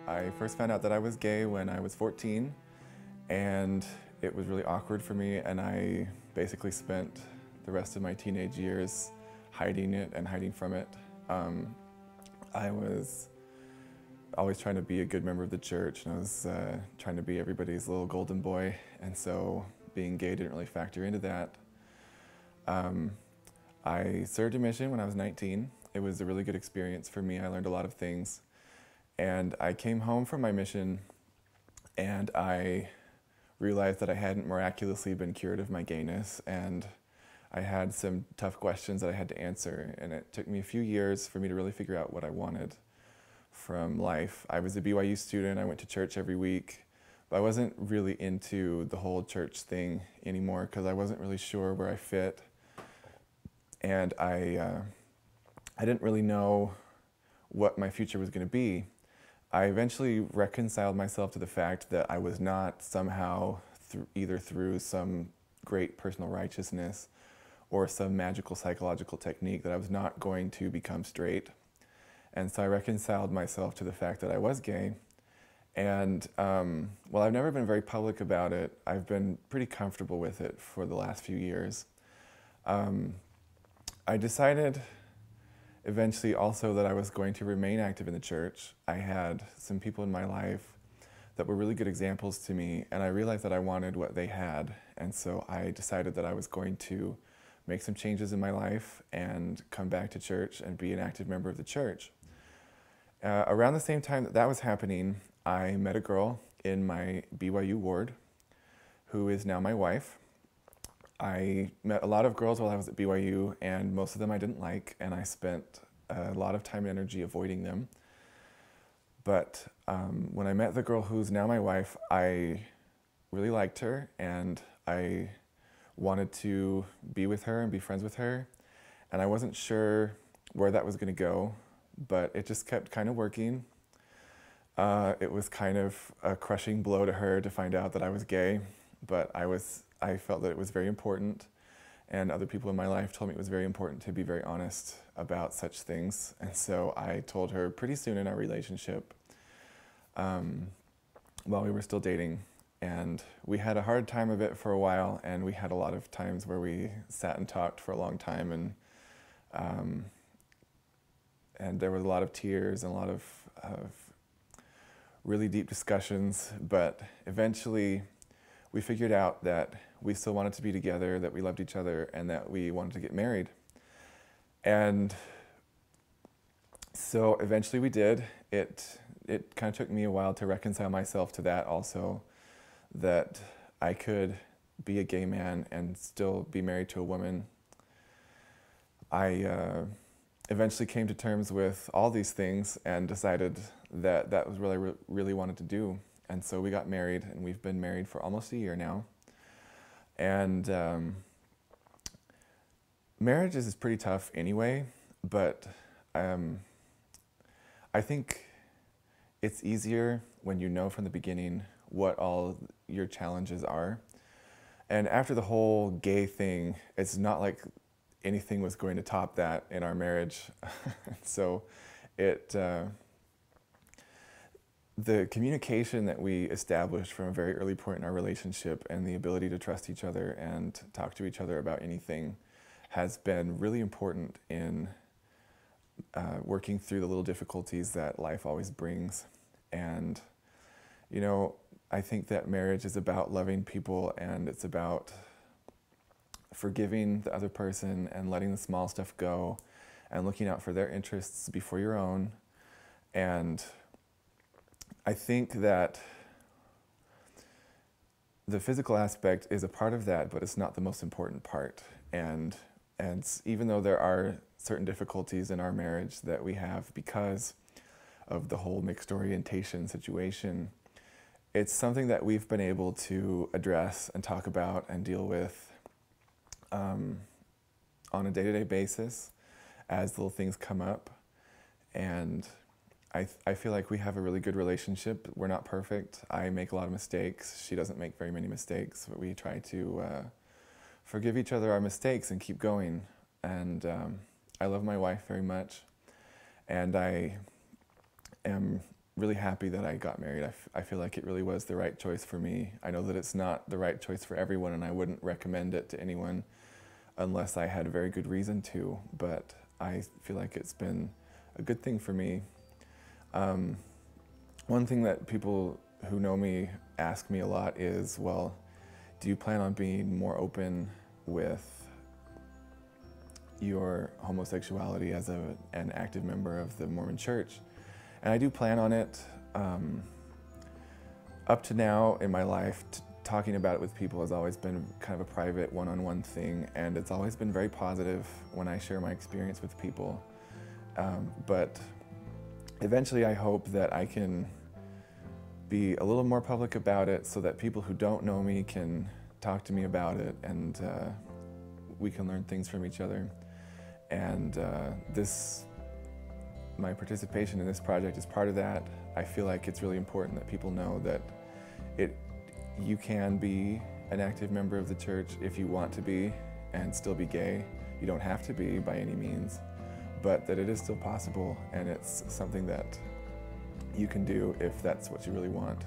I first found out that I was gay when I was 14, and it was really awkward for me, and I basically spent the rest of my teenage years hiding it and hiding from it. I was always trying to be a good member of the church, and I was trying to be everybody's little golden boy, and so being gay didn't really factor into that. I served a mission when I was 19. It was a really good experience for me. I learned a lot of things. And I came home from my mission and I realized that I hadn't miraculously been cured of my gayness, and I had some tough questions that I had to answer, and it took me a few years for me to really figure out what I wanted from life. I was a BYU student, I went to church every week, but I wasn't really into the whole church thing anymore because I wasn't really sure where I fit, and I didn't really know what my future was going to be. I eventually reconciled myself to the fact that I was not somehow, either through some great personal righteousness or some magical psychological technique, that I was not going to become straight. And so I reconciled myself to the fact that I was gay. And while I've never been very public about it, I've been pretty comfortable with it for the last few years. I decided eventually also that I was going to remain active in the church. I had some people in my life that were really good examples to me, and I realized that I wanted what they had, and so I decided that I was going to make some changes in my life and come back to church and be an active member of the church. Around the same time that that was happening, I met a girl in my BYU ward who is now my wife. I met a lot of girls while I was at BYU, and most of them I didn't like, and I spent a lot of time and energy avoiding them. But when I met the girl who's now my wife, I really liked her, and I wanted to be with her and be friends with her. And I wasn't sure where that was going to go, but it just kept kind of working. It was kind of a crushing blow to her to find out that I was gay, but I felt that it was very important, and other people in my life told me it was very important to be very honest about such things. And so I told her pretty soon in our relationship, while we were still dating, and we had a hard time of it for a while, and we had a lot of times where we sat and talked for a long time, and there was a lot of tears and a lot of really deep discussions, but eventually we figured out that we still wanted to be together, that we loved each other, and that we wanted to get married. And so eventually we did. It kind of took me a while to reconcile myself to that also, that I could be a gay man and still be married to a woman. I eventually came to terms with all these things and decided that that was what I really wanted to do. And so we got married, and we've been married for almost a year now. And marriage is pretty tough anyway, but I think it's easier when you know from the beginning what all your challenges are. And after the whole gay thing, it's not like anything was going to top that in our marriage. So the communication that we established from a very early point in our relationship, and the ability to trust each other and talk to each other about anything, has been really important in working through the little difficulties that life always brings. And, you know, I think that marriage is about loving people, and it's about forgiving the other person and letting the small stuff go and looking out for their interests before your own. And I think that the physical aspect is a part of that, but it's not the most important part. And even though there are certain difficulties in our marriage that we have because of the whole mixed orientation situation, it's something that we've been able to address and talk about and deal with on a day-to-day basis as little things come up. And I feel like we have a really good relationship. We're not perfect. I make a lot of mistakes. She doesn't make very many mistakes, but we try to forgive each other our mistakes and keep going. And I love my wife very much, and I am really happy that I got married. I feel like it really was the right choice for me. I know that it's not the right choice for everyone, and I wouldn't recommend it to anyone unless I had a very good reason to, but I feel like it's been a good thing for me. One thing that people who know me ask me a lot is, well, do you plan on being more open with your homosexuality as an active member of the Mormon Church? And I do plan on it. Up to now in my life, talking about it with people has always been kind of a private one-on-one thing, and it's always been very positive when I share my experience with people. But eventually I hope that I can be a little more public about it so that people who don't know me can talk to me about it, and we can learn things from each other. And my participation in this project is part of that. I feel like it's really important that people know that you can be an active member of the church if you want to be and still be gay. You don't have to be by any means, but that it is still possible, and it's something that you can do if that's what you really want.